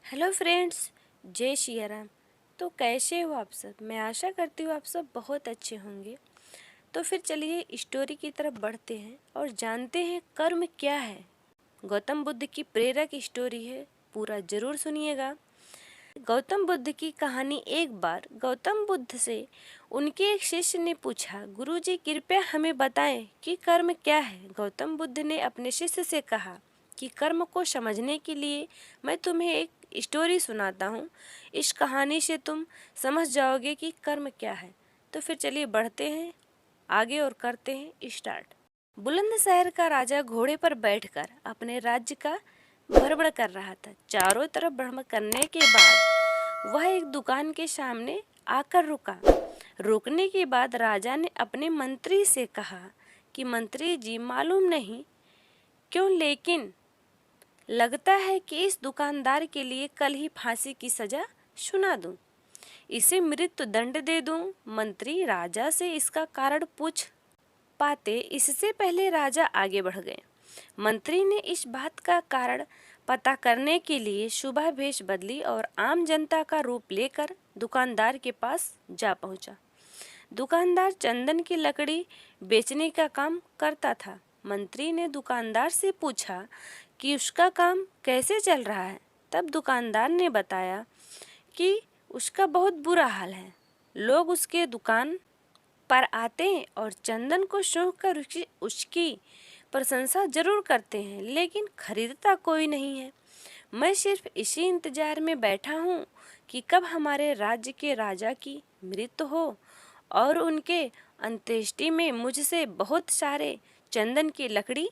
Hello friends, जय श्री राम। तो कैसे हो आप सब? मैं आशा करती हूँ आप सब बहुत अच्छे होंगे। तो फिर चलिए स्टोरी की तरफ बढ़ते हैं और जानते हैं कर्म क्या है। गौतम बुद्ध की प्रेरक स्टोरी है, पूरा जरूर सुनिएगा। गौतम बुद्ध की कहानी। एक बार गौतम बुद्ध से उनके एक शिष्य ने पूछा, गुरुजी कृपया हमें बताएं कि कर्म क्या है। गौतम बुद्ध ने अपने शिष्य से कहा कि कर्म को समझने के लिए मैं तुम्हें एक स्टोरी सुनाता हूँ। इस कहानी से तुम समझ जाओगे कि कर्म क्या है। तो फिर चलिए बढ़ते हैं आगे और करते हैं स्टार्ट। बुलंदशहर का राजा घोड़े पर बैठकर अपने राज्य का भ्रमण कर रहा था। चारों तरफ भ्रमण करने के बाद वह एक दुकान के सामने आकर रुका। रुकने के बाद राजा ने अपने मंत्री से कहा कि मंत्री जी, मालूम नहीं क्यों लेकिन लगता है कि इस दुकानदार के लिए कल ही फांसी की सजा सुना दूं, इसे मृत्यु दंड दे दूं। मंत्री राजा से इसका कारण पूछ पाते इससे पहले राजा आगे बढ़ गए। मंत्री ने इस बात का कारण पता करने के लिए सुबह भेष बदली और आम जनता का रूप लेकर दुकानदार के पास जा पहुंचा। दुकानदार चंदन की लकड़ी बेचने का काम करता था। मंत्री ने दुकानदार से पूछा कि उसका काम कैसे चल रहा है। तब दुकानदार ने बताया कि उसका बहुत बुरा हाल है। लोग उसके दुकान पर आते हैं और चंदन को सूंघ कर उसकी प्रशंसा जरूर करते हैं, लेकिन खरीदता कोई नहीं है। मैं सिर्फ इसी इंतजार में बैठा हूँ कि कब हमारे राज्य के राजा की मृत्यु हो और उनके अंत्येष्टि में मुझसे बहुत सारे चंदन की लकड़ी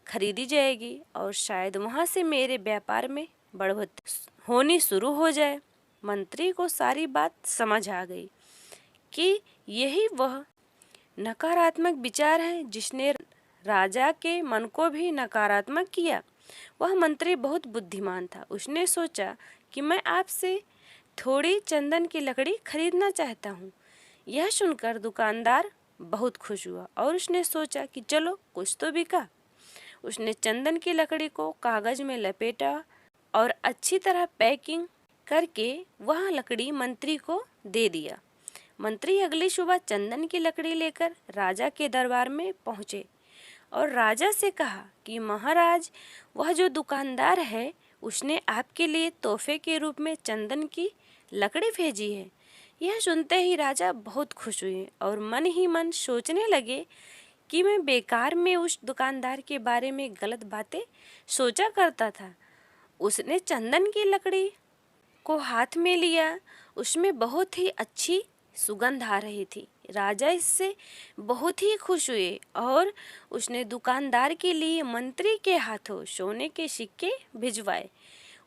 खरीदी जाएगी और शायद वहाँ से मेरे व्यापार में बढ़ोतरी होनी शुरू हो जाए। मंत्री को सारी बात समझ आ गई कि यही वह नकारात्मक विचार है जिसने राजा के मन को भी नकारात्मक किया। वह मंत्री बहुत बुद्धिमान था। उसने सोचा कि मैं आपसे थोड़ी चंदन की लकड़ी खरीदना चाहता हूँ। यह सुनकर दुकानदार बहुत खुश हुआ और उसने सोचा कि चलो कुछ तो बिका। उसने चंदन की लकड़ी को कागज में लपेटा और अच्छी तरह पैकिंग करके वह लकड़ी मंत्री को दे दिया। मंत्री अगली सुबह चंदन की लकड़ी लेकर राजा के दरबार में पहुंचे और राजा से कहा कि महाराज, वह जो दुकानदार है उसने आपके लिए तोहफे के रूप में चंदन की लकड़ी भेजी है। यह सुनते ही राजा बहुत खुश हुए और मन ही मन सोचने लगे कि मैं बेकार में उस दुकानदार के बारे में गलत बातें सोचा करता था। उसने चंदन की लकड़ी को हाथ में लिया, उसमें बहुत ही अच्छी सुगंध आ रही थी। राजा इससे बहुत ही खुश हुए और उसने दुकानदार के लिए मंत्री के हाथों सोने के सिक्के भिजवाए।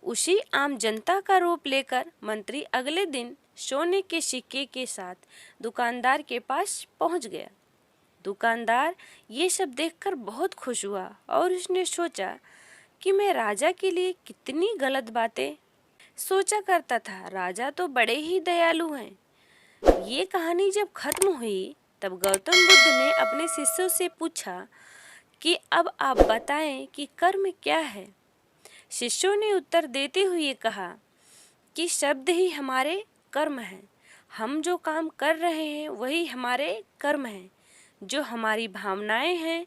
उसी आम जनता का रूप लेकर मंत्री अगले दिन सोने के सिक्के के साथ दुकानदार के पास पहुंच गया। दुकानदार ये सब देखकर बहुत खुश हुआ और उसने सोचा कि मैं राजा के लिए कितनी गलत बातें सोचा करता था। राजा तो बड़े ही दयालु हैं। ये कहानी जब खत्म हुई तब गौतम बुद्ध ने अपने शिष्यों से पूछा कि अब आप बताएं कि कर्म क्या है। शिष्यों ने उत्तर देते हुए कहा कि शब्द ही हमारे कर्म हैं। हम जो काम कर रहे हैं वही हमारे कर्म हैं। जो हमारी भावनाएं हैं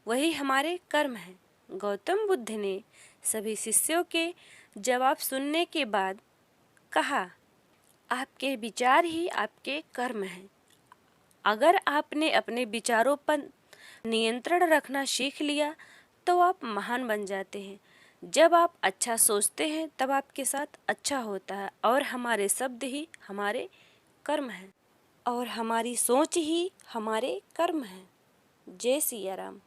वही हमारे कर्म हैं। गौतम बुद्ध ने सभी शिष्यों के जवाब सुनने के बाद कहा, आपके विचार ही आपके कर्म हैं। अगर आपने अपने विचारों पर नियंत्रण रखना सीख लिया तो आप महान बन जाते हैं। जब आप अच्छा सोचते हैं तब आपके साथ अच्छा होता है और हमारे शब्द ही हमारे कर्म हैं और हमारी सोच ही हमारे कर्म हैं। जय सिया राम।